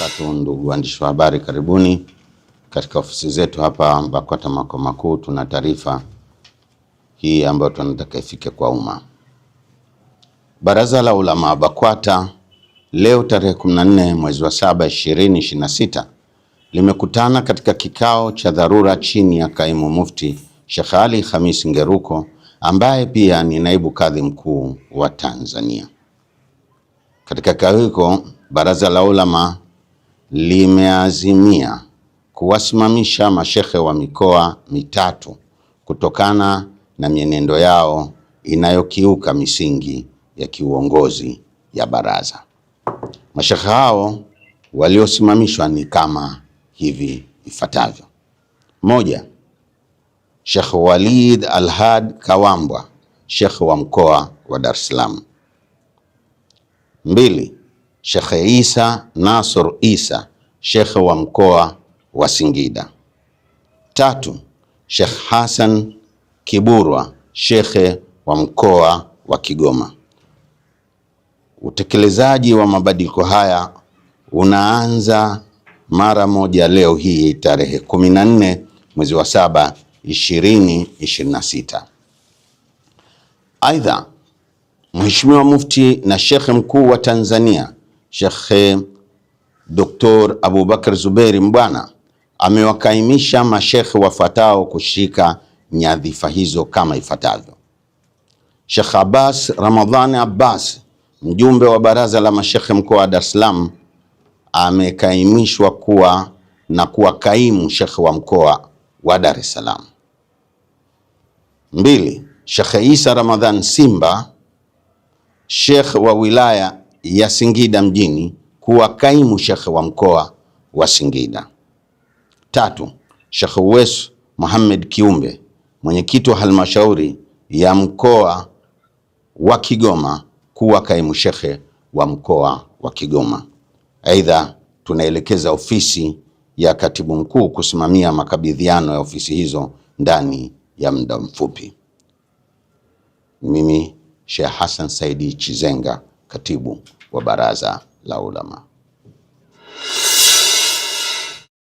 wabarakatuh. Ndugu waandishi wa habari, karibuni katika ofisi zetu hapa BAKWATA makao makuu. Tuna taarifa hii ambayo tunataka ifike kwa umma. Baraza la Ulama BAKWATA leo tarehe 14 mwezi wa 7 2026 limekutana katika kikao cha dharura chini ya Kaimu Mufti Sheikh Ali Khamis Ngeruko ambaye pia ni naibu kadhi mkuu wa Tanzania. Katika kikao hicho, Baraza la Ulama limeazimia kuwasimamisha mashekhe wa mikoa mitatu kutokana na mienendo yao inayokiuka misingi ya kiuongozi ya baraza. Mashekhe hao waliosimamishwa ni kama hivi ifuatavyo: moja, Sheikh Walid Alhad Kawambwa, Sheikh wa mkoa wa Dar es Salaam. Mbili, Sheikh Isa Nasr Isa, Sheikh wa mkoa wa Singida. Tatu, Sheikh Hassan Kiburwa, Sheikh wa mkoa wa Kigoma. Utekelezaji wa mabadiliko haya unaanza mara moja leo hii tarehe 14 mwezi wa 7 2026. Aidha, Mheshimiwa Mufti na Sheikh mkuu wa Tanzania Sheikh Dr. Abubakar Zuberi Mbwana amewakaimisha mashekhe wafuatao kushika nyadhifa hizo kama ifuatavyo: Sheikh Abbas Ramadhani Abbas, mjumbe wa baraza la mashekhe mkoa wa Dar es Salaam, amekaimishwa kuwa kaimu shekhe wa mkoa wa Dar es Salaam. Mbili, Sheikh Isa Ramadhan Simba, Sheikh wa wilaya ya Singida mjini, kuwa kaimu shekhe wa mkoa wa Singida. Tatu, Sheikh Uwais Muhammad Kiumbe, mwenyekiti wa halmashauri ya mkoa wa Kigoma, kuwa kaimu shekhe wa mkoa wa Kigoma. Aidha, tunaelekeza ofisi ya katibu mkuu kusimamia makabidhiano ya ofisi hizo ndani ya muda mfupi. Mimi Sheikh Hassan Saidi Chizenga, katibu wa Baraza la Ulama.